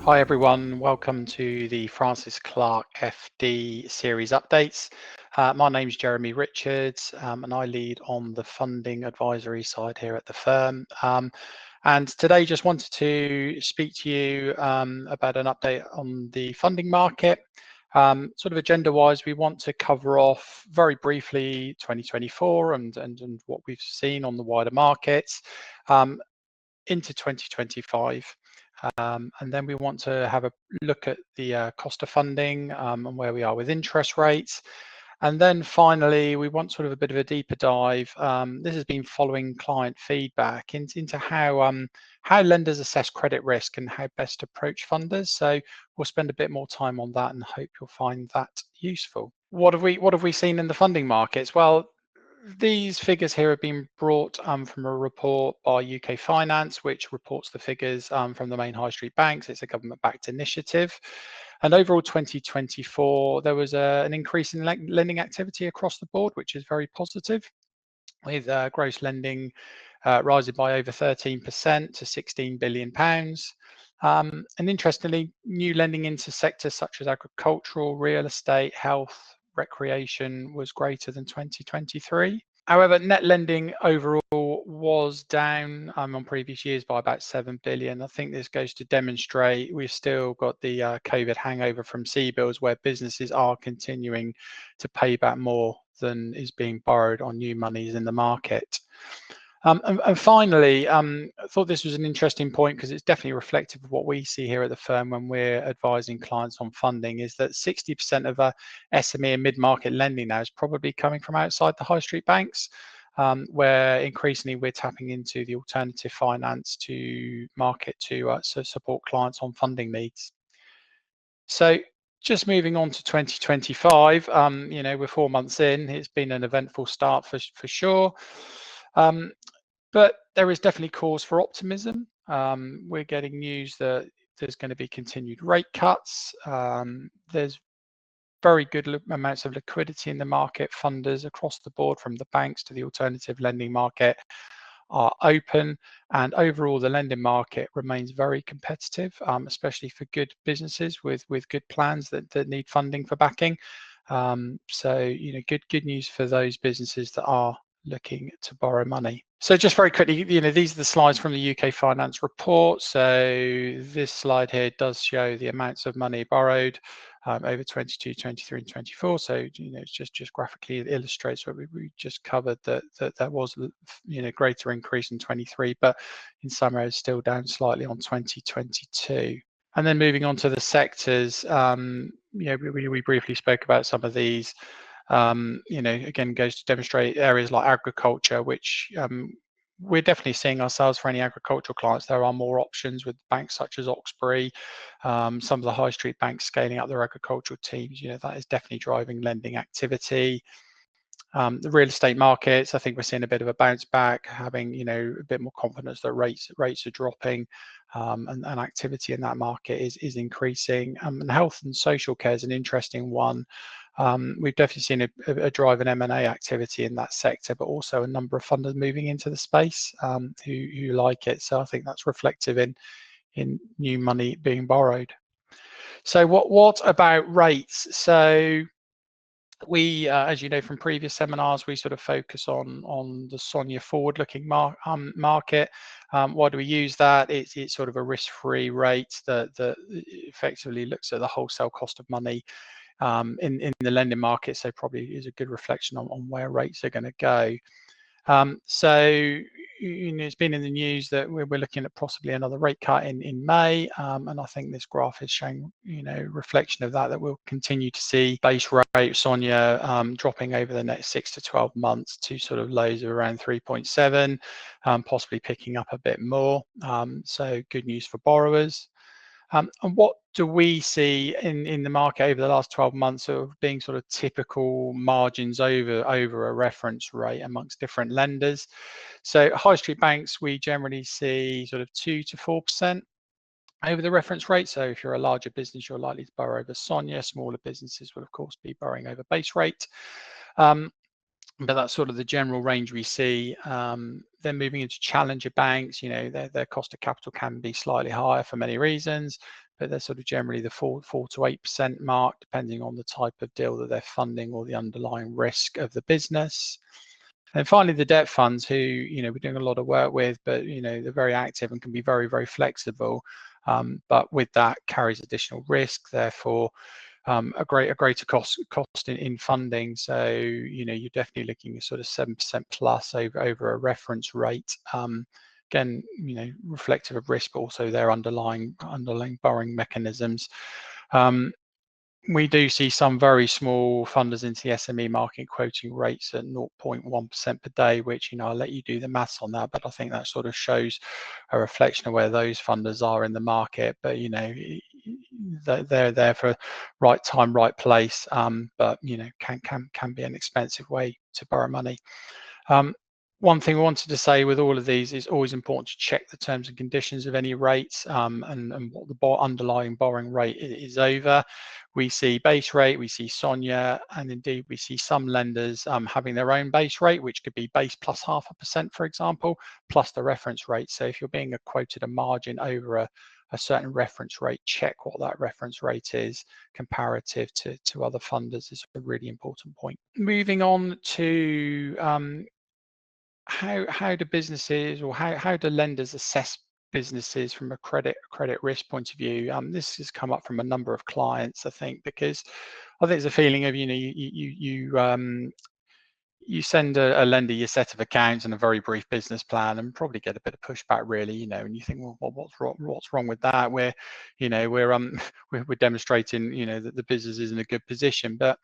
Hi everyone, welcome to the Francis Clark FD series updates. My name is Jeremy Richards and I lead on the funding advisory side here at the firm. And today just wanted to speak to you about an update on the funding market. Sort of agenda-wise, we want to cover off very briefly 2024 and what we've seen on the wider markets into 2025. And then we want to have a look at the cost of funding and where we are with interest rates. And then finally, we want sort of a bit of a deeper dive. This has been following client feedback into how lenders assess credit risk and how best to approach funders. So we'll spend a bit more time on that and hope you'll find that useful. What have we seen in the funding markets? Well, these figures here have been brought from a report by UK Finance, which reports the figures from the main high street banks. It's a government-backed initiative. And overall 2024, there was an increase in lending activity across the board, which is very positive, with gross lending rising by over 13% to £16 billion. And interestingly, new lending into sectors such as agricultural, real estate, health, recreation was greater than 2023. However, net lending overall was down on previous years by about 7 billion. I think this goes to demonstrate we've still got the COVID hangover from CBILS, where businesses are continuing to pay back more than is being borrowed on new monies in the market. And finally, I thought this was an interesting point because it's definitely reflective of what we see here at the firm when we're advising clients on funding, is that 60% of SME and mid-market lending now is probably coming from outside the high street banks, where increasingly we're tapping into the alternative finance to market to support clients on funding needs. So just moving on to 2025, we're 4 months in. It's been an eventful start for sure. But there is definitely cause for optimism. We're getting news that there's going to be continued rate cuts. There's very good amounts of liquidity in the market. Funders across the board, from the banks to the alternative lending market, are open, and overall the lending market remains very competitive, especially for good businesses with good plans that need funding for backing. So good news for those businesses that are looking to borrow money. So just very quickly, these are the slides from the UK Finance report. So this slide here does show the amounts of money borrowed over 22, 23 and 24. So it's just graphically illustrates what we just covered, that was greater increase in 23, but in some areas still down slightly on 2022. And then moving on to the sectors, we briefly spoke about some of these. Again, goes to demonstrate areas like agriculture, which we're definitely seeing ourselves. For any agricultural clients, there are more options with banks such as Oxbury, some of the high street banks scaling up their agricultural teams. That is definitely driving lending activity. The real estate markets, I think we're seeing a bit of a bounce back, having a bit more confidence that rates are dropping, and activity in that market is increasing. And health and social care is an interesting one. We've definitely seen a drive in M&A activity in that sector, but also a number of funders moving into the space who like it. So I think that's reflective in new money being borrowed. So what about rates? So we, as you know from previous seminars, we sort of focus on the SONIA forward-looking market. Why do we use that? It's sort of a risk-free rate that effectively looks at the wholesale cost of money in the lending market, so probably is a good reflection on where rates are going to go. So it's been in the news that we're looking at possibly another rate cut in May, and I think this graph is showing reflection of that we'll continue to see base rate SONIA dropping over the next 6 to 12 months to sort of lows of around 3.7, possibly picking up a bit more. So good news for borrowers. And what do we see in the market over the last 12 months of being sort of typical margins over a reference rate amongst different lenders? So high street banks, we generally see sort of 2 to 4% over the reference rate. So if you're a larger business, you're likely to borrow over SONIA. Smaller businesses will of course be borrowing over base rate. But that's sort of the general range we see. Then moving into challenger banks, their cost of capital can be slightly higher for many reasons. but they're sort of generally the 4 to 8% mark, depending on the type of deal that they're funding or the underlying risk of the business. And finally, the debt funds, who we're doing a lot of work with, but they're very active and can be very, very flexible. But with that carries additional risk, therefore a greater cost in funding. So you're definitely looking at sort of 7% plus over a reference rate. Again, reflective of risk, but also their underlying borrowing mechanisms. We do see some very small funders into the SME market quoting rates at 0.1% per day, which, I'll let you do the maths on that, but I think that sort of shows a reflection of where those funders are in the market. But, they're there for right time, right place, but, can be an expensive way to borrow money. One thing I wanted to say with all of these is always important to check the terms and conditions of any rates, and what the underlying borrowing rate is over. We see base rate, we see SONIA, and indeed we see some lenders having their own base rate, which could be base plus 0.5%, for example, plus the reference rate. So if you're being quoted a margin over a certain reference rate, check what that reference rate is comparative to other funders is a really important point. Moving on to how do businesses, or how do lenders assess businesses from a credit risk point of view? This has come up from a number of clients, I think, because I think there's a feeling of you send a lender your set of accounts and a very brief business plan, and probably get a bit of pushback, really, and you think, well, what's wrong with that? We're demonstrating that the business is in a good position, but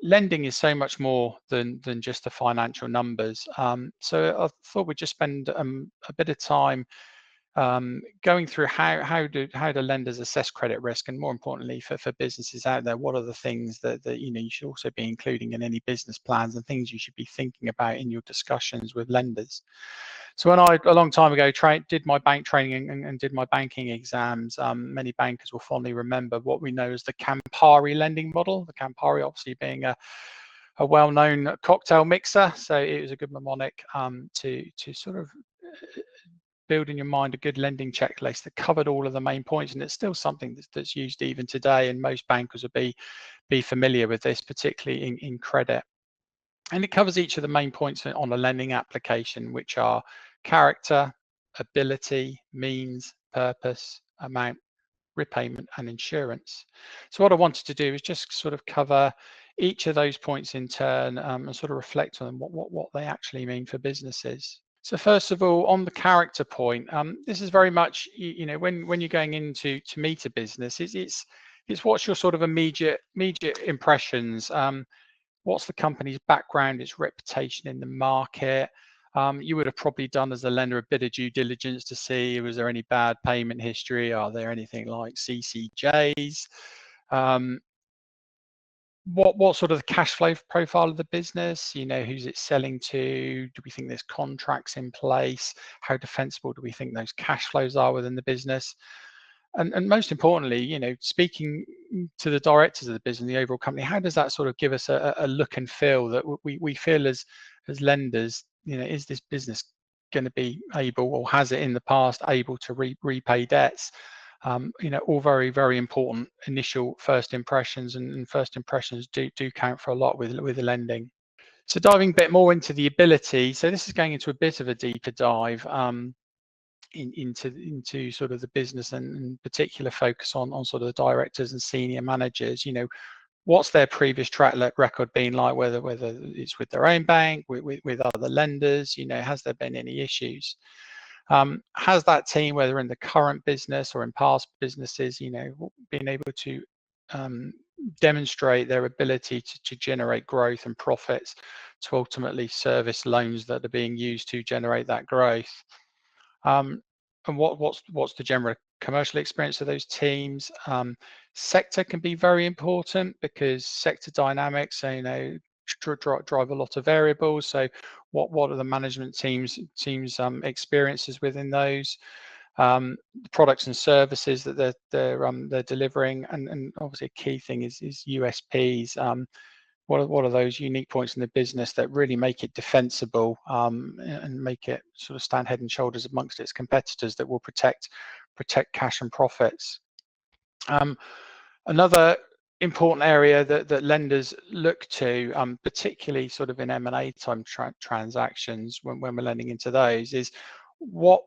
lending is so much more than just the financial numbers. So I thought we'd just spend a bit of time going through how do lenders assess credit risk, and more importantly for businesses out there, what are the things that you should also be including in any business plans, and things you should be thinking about in your discussions with lenders. So when I, a long time ago, did my bank training and did my banking exams, many bankers will fondly remember what we know as the Campari lending model. The Campari obviously being a well-known cocktail mixer, so it was a good mnemonic to sort of build in your mind a good lending checklist that covered all of the main points, and it's still something that's used even today, and most bankers will be familiar with this, particularly in credit. And it covers each of the main points on a lending application, which are character, ability, means, purpose, amount, repayment, and insurance. So what I wanted to do is just sort of cover each of those points in turn, and sort of reflect on what they actually mean for businesses. So first of all, on the character point, this is very much, when you're going into to meet a business, it's what's your sort of immediate impressions. What's the company's background, its reputation in the market? You would have probably done, as a lender, a bit of due diligence to see, was there any bad payment history? Are there anything like CCJs? What sort of the cash flow profile of the business? Who's it selling to? Do we think there's contracts in place? How defensible do we think those cash flows are within the business? And most importantly, speaking to the directors of the business, the overall company, how does that sort of give us a look and feel that we feel as lenders, is this business going to be able, or has it in the past, able to repay debts? All very, very important initial first impressions, and first impressions do count for a lot with lending. So diving a bit more into the ability, so this is going into a bit of a deeper dive. Into sort of the business, and in particular focus on sort of the directors and senior managers. What's their previous track record been like, whether it's with their own bank, with other lenders? Has there been any issues? Has that team, whether in the current business or in past businesses, been able to demonstrate their ability to generate growth and profits to ultimately service loans that are being used to generate that growth? And what's the general commercial experience of those teams? Sector can be very important, because sector dynamics, drive a lot of variables. So what are the management teams experiences within those? The products and services that they're delivering, and obviously a key thing is USPs. What are those unique points in the business that really make it defensible, and make it sort of stand head and shoulders amongst its competitors, that will protect cash and profits? Another important area that lenders look to, particularly sort of in M&A time transactions when we're lending into those, is what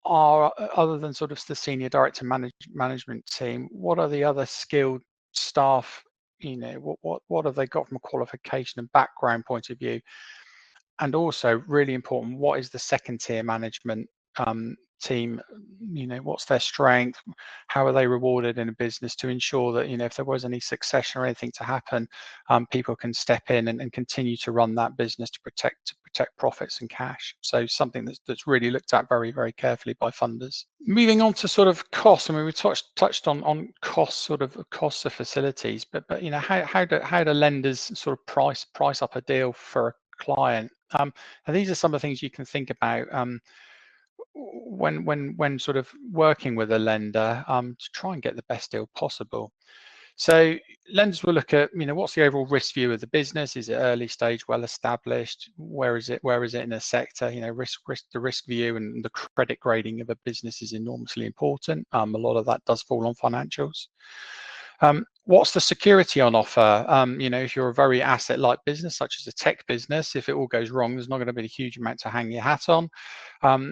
are, other than sort of the senior director management team, what are the other skilled staff, what have they got from a qualification and background point of view? And also, really important, what is the second tier management team? What's their strength? How are they rewarded in a business to ensure that, if there was any succession or anything to happen, people can step in and continue to run that business to protect profits and cash. So something that's really looked at very, very carefully by funders. Moving on to sort of costs. I mean, we touched on costs, sort of costs of facilities, but how do lenders sort of price up a deal for a client? And these are some of the things you can think about when sort of working with a lender to try and get the best deal possible. So lenders will look at, what's the overall risk view of the business? Is it early stage, well established? Where is it in a sector? The risk view and the credit grading of a business is enormously important. A lot of that does fall on financials. What's the security on offer? If you're a very asset-light business, such as a tech business, if it all goes wrong, there's not going to be a huge amount to hang your hat on.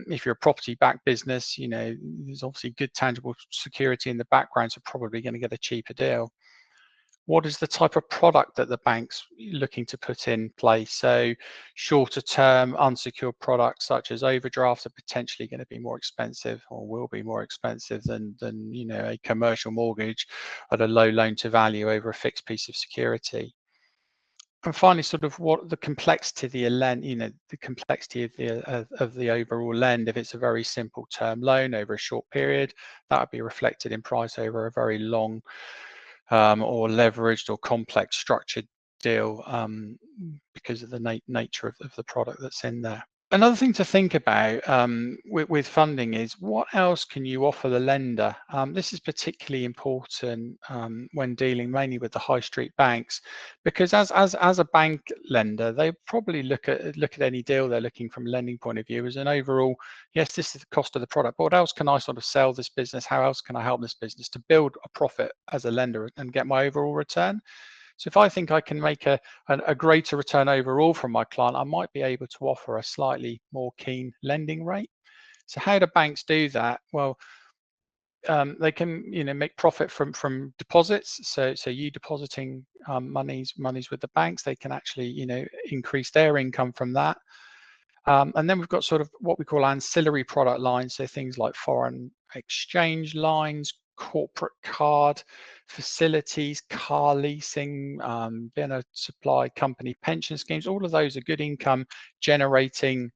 If you're a property-backed business, there's obviously good tangible security in the background, so probably going to get a cheaper deal. What is the type of product that the bank's looking to put in place? So shorter term unsecured products such as overdrafts are potentially going to be more expensive, or will be more expensive than a commercial mortgage at a low loan to value over a fixed piece of security. And finally, sort of what the complexity of the lend, the complexity of the overall lend. If it's a very simple term loan over a short period, that would be reflected in price over a very long or leveraged or complex structured deal because of the nature of the product that's in there. Another thing to think about with funding is what else can you offer the lender? This is particularly important when dealing mainly with the high street banks, because as a bank lender, they probably look at any deal they're looking from a lending point of view as an overall, yes, this is the cost of the product, but what else can I sort of sell this business? How else can I help this business to build a profit as a lender and get my overall return? So if I think I can make a greater return overall from my client, I might be able to offer a slightly more keen lending rate. So how do banks do that? Well, they can make profit from deposits. So you depositing monies with the banks, they can actually increase their income from that. And then we've got sort of what we call ancillary product lines, so things like foreign exchange lines, corporate card facilities, car leasing, being a supply company, pension schemes. All of those are good income generating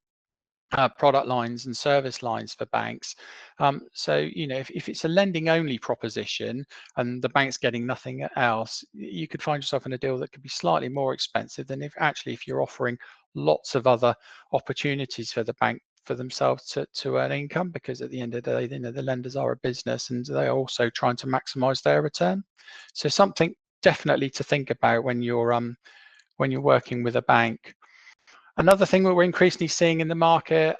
product lines and service lines for banks. So if it's a lending only proposition and the bank's getting nothing else, you could find yourself in a deal that could be slightly more expensive than if you're offering lots of other opportunities for the bank for themselves to earn income, because at the end of the day, the lenders are a business and they're also trying to maximize their return. So something definitely to think about when you're working with a bank. Another thing that we're increasingly seeing in the market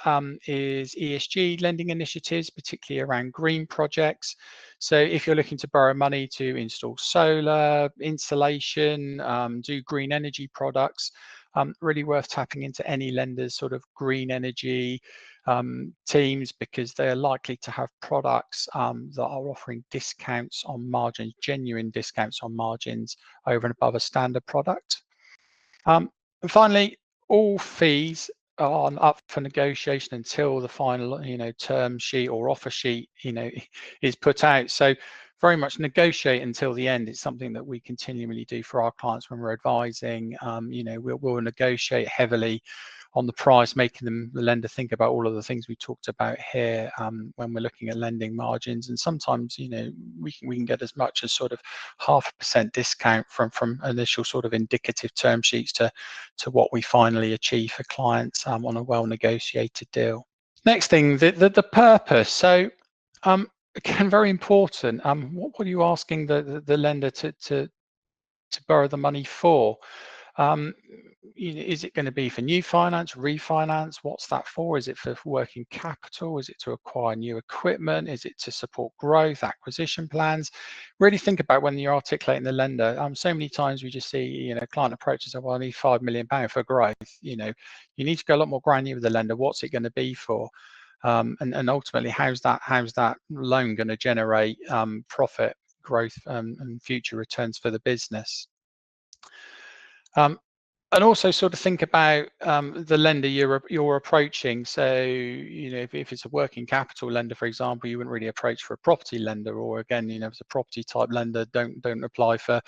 is ESG lending initiatives, particularly around green projects. So if you're looking to borrow money to install solar, insulation, do green energy products, really worth tapping into any lender's sort of green energy teams, because they are likely to have products that are offering discounts on margins, genuine discounts on margins over and above a standard product. And finally, all fees are up for negotiation until the final, term sheet or offer sheet, is put out. So very much negotiate until the end. It's something that we continually do for our clients when we're advising. We'll negotiate heavily on the price, making the lender think about all of the things we talked about here when we're looking at lending margins. And sometimes, we can get as much as sort of 0.5% discount from initial sort of indicative term sheets to what we finally achieve for clients on a well-negotiated deal. Next thing, the purpose. So again, very important. What are you asking the lender to borrow the money for? Is it going to be for new finance, refinance? What's that for? Is it for working capital? Is it to acquire new equipment? Is it to support growth, acquisition plans? Really think about when you're articulating the lender. So many times we just see, client approaches, well, I need £5 million for growth. You need to go a lot more granular with the lender. What's it going to be for? And ultimately, how's that loan going to generate profit, growth, and future returns for the business? And also sort of think about the lender you're approaching. So, if it's a working capital lender, for example, you wouldn't really approach for a property lender, or again, if it's a property type lender, don't apply for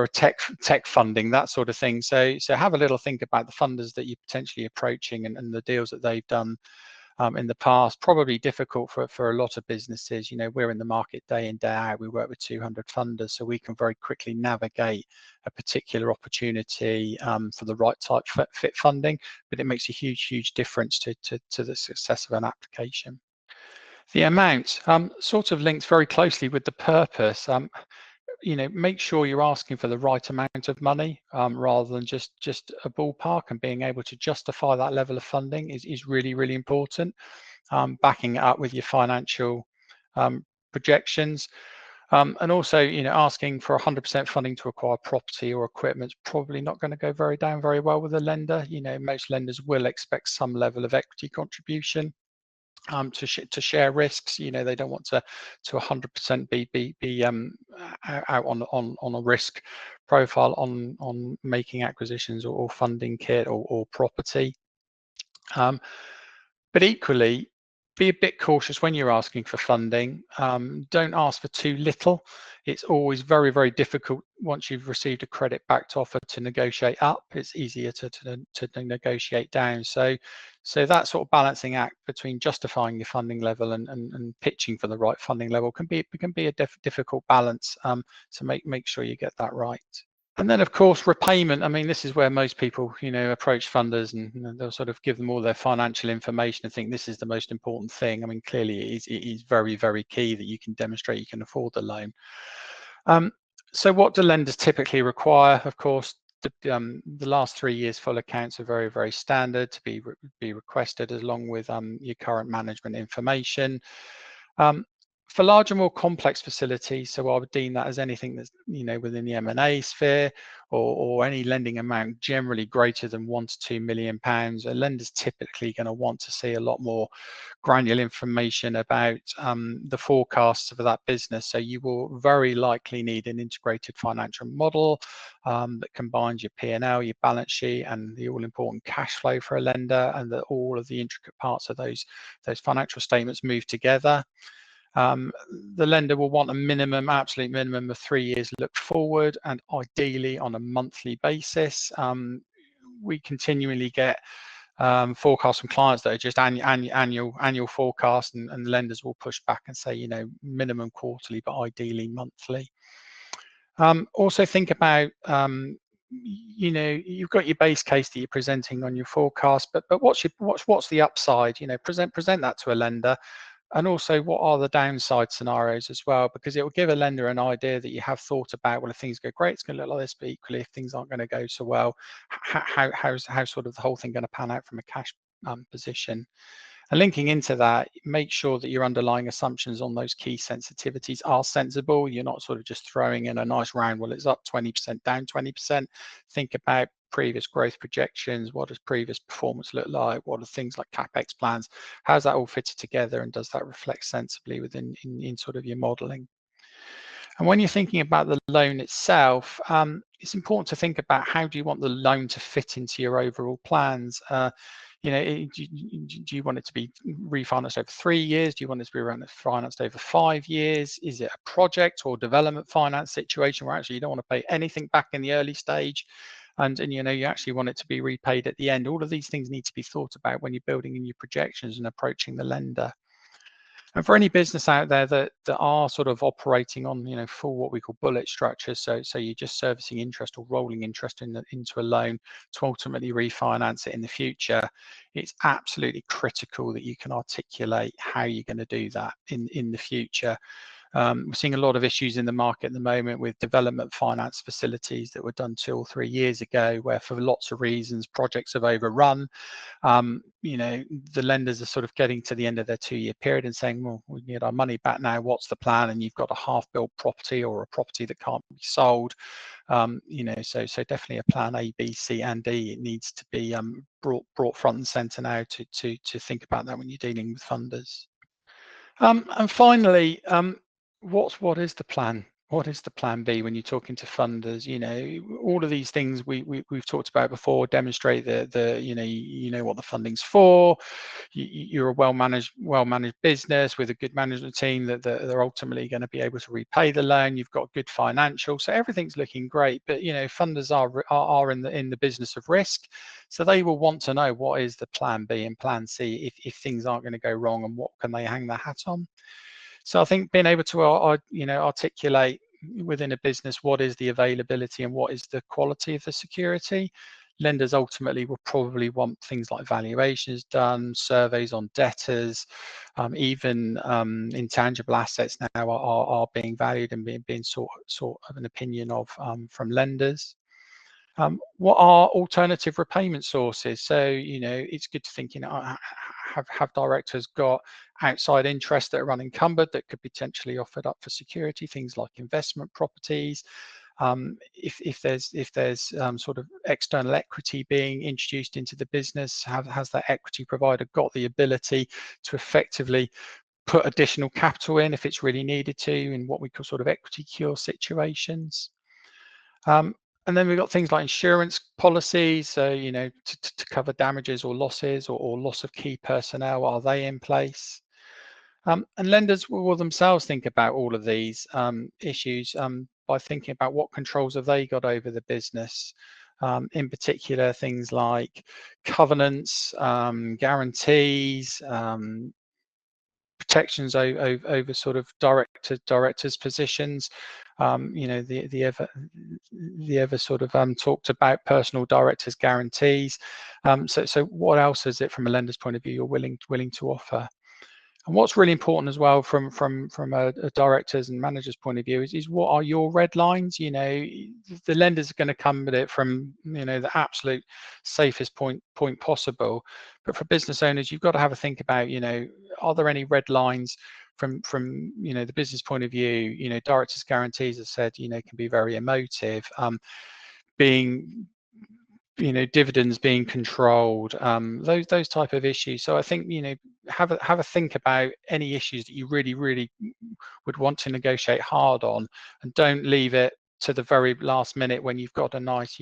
a tech funding, that sort of thing. So have a little think about the funders that you're potentially approaching and the deals that they've done in the past. Probably difficult for a lot of businesses. We're in the market day in, day out. We work with 200 funders, so we can very quickly navigate a particular opportunity for the right type fit funding, but it makes a huge difference to the success of an application. The amount sort of links very closely with the purpose. Make sure you're asking for the right amount of money rather than just a ballpark, and being able to justify that level of funding is really important. Backing it up with your financial projections. And also, asking for 100% funding to acquire property or equipment is probably not going to go down very well with a lender. Most lenders will expect some level of equity contribution to share risks. They don't want to 100% be out on a risk profile on making acquisitions or funding kit or property. But equally, be a bit cautious when you're asking for funding. Don't ask for too little. It's always very difficult once you've received a credit-backed offer to negotiate up. It's easier to negotiate down. So that sort of balancing act between justifying your funding level and pitching for the right funding level can be a difficult balance. So make sure you get that right. And then, of course, repayment. I mean, this is where most people, approach funders and they'll sort of give them all their financial information and think this is the most important thing. I mean, clearly it is very key that you can demonstrate you can afford the loan. So what do lenders typically require? Of course, the last 3 years full accounts are very standard to be requested, along with your current management information. For larger, more complex facilities, so I would deem that as anything that's within the M&A sphere, or any lending amount generally greater than £1 to £2 million, a lender's typically going to want to see a lot more granular information about the forecasts for that business. So you will very likely need an integrated financial model that combines your P&L, your balance sheet, and the all-important cash flow for a lender, and that all of the intricate parts of those financial statements move together. The lender will want a absolute minimum of 3 years look forward, and ideally on a monthly basis. We continually get forecasts from clients that are just annual forecast, and the lenders will push back and say, minimum quarterly, but ideally monthly. Also think about, you've got your base case that you're presenting on your forecast, but what's the upside? Present that to a lender. And also, what are the downside scenarios as well? Because it will give a lender an idea that you have thought about, well, if things go great, it's going to look like this, but equally, if things aren't going to go so well, how's sort of the whole thing going to pan out from a cash position? And linking into that, make sure that your underlying assumptions on those key sensitivities are sensible. You're not sort of just throwing in a nice round, well, it's up 20%, down 20%. Think about previous growth projections. What does previous performance look like? What are things like CapEx plans? How's that all fitted together, and does that reflect sensibly within in sort of your modeling? And when you're thinking about the loan itself, it's important to think about how do you want the loan to fit into your overall plans. Do you want it to be refinanced over 3 years? Do you want it to be refinanced over 5 years? Is it a project or development finance situation where actually you don't want to pay anything back in the early stage, and you actually want it to be repaid at the end? All of these things need to be thought about when you're building in your projections and approaching the lender. And for any business out there that are sort of operating on full what we call bullet structures, so you're just servicing interest or rolling interest into a loan to ultimately refinance it in the future, it's absolutely critical that you can articulate how you're going to do that in the future. We're seeing a lot of issues in the market at the moment with development finance facilities that were done 2 or 3 years ago, where for lots of reasons projects have overrun. The lenders are sort of getting to the end of their 2-year period and saying, well, we need our money back now. What's the plan? And you've got a half-built property or a property that can't be sold. So definitely a plan A, B, C, and D. It needs to be brought front and centre now to think about that when you're dealing with funders. And finally, what is the plan? What is the plan B when you're talking to funders? All of these things we've talked about before demonstrate that you know what the funding's for. You're a well-managed business with a good management team that they're ultimately going to be able to repay the loan. You've got good financial, so everything's looking great. But funders are in the business of risk, so they will want to know what is the plan B and plan C if things aren't going to go wrong, and what can they hang their hat on. So I think being able to articulate within a business what is the availability and what is the quality of the security. Lenders ultimately will probably want things like valuations done, surveys on debtors, even intangible assets now are being valued and being sought of an opinion of from lenders. What are alternative repayment sources? So it's good to think, have directors got outside interests that are unencumbered that could potentially offered up for security, things like investment properties. If there's sort of external equity being introduced into the business, has that equity provider got the ability to effectively put additional capital in if it's really needed to, in what we call sort of equity cure situations. And then we've got things like insurance policies, so to cover damages or losses or loss of key personnel. Are they in place? And lenders will themselves think about all of these issues by thinking about what controls have they got over the business. In particular, things like covenants, guarantees, protections over sort of directors' positions. The ever sort of talked about personal directors' guarantees. So what else is it from a lender's point of view you're willing to offer? And what's really important as well from a director's and manager's point of view is what are your red lines? The lenders are going to come at it from the absolute safest point possible, but for business owners, you've got to have a think about are there any red lines from the business point of view? Directors' guarantees, as I said, can be very emotive. Being dividends being controlled, those type of issues. So I think have a think about any issues that you really would want to negotiate hard on, and don't leave it to the very last minute when you've got a nice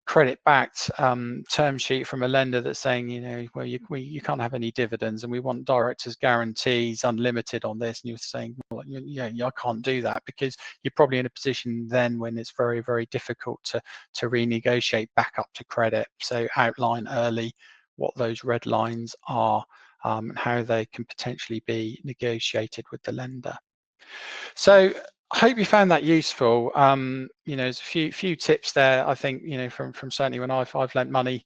credit backed term sheet from a lender that's saying well you can't have any dividends and we want directors guarantees unlimited on this, and you're saying, well, I can't do that, because you're probably in a position then when it's very difficult to renegotiate back up to credit. So outline early what those red lines are, and how they can potentially be negotiated with the lender. So I hope you found that useful. There's a few tips there, I think, from certainly when I've lent money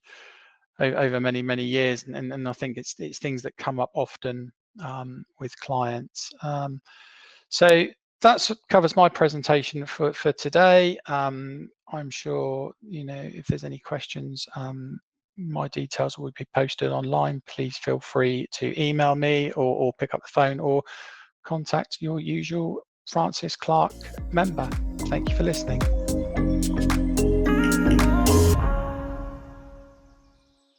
over many years, and I think it's things that come up often with clients. So that covers my presentation for today. I'm sure if there's any questions, my details will be posted online. Please feel free to email me or pick up the phone or contact your usual Francis Clark member. Thank you for listening.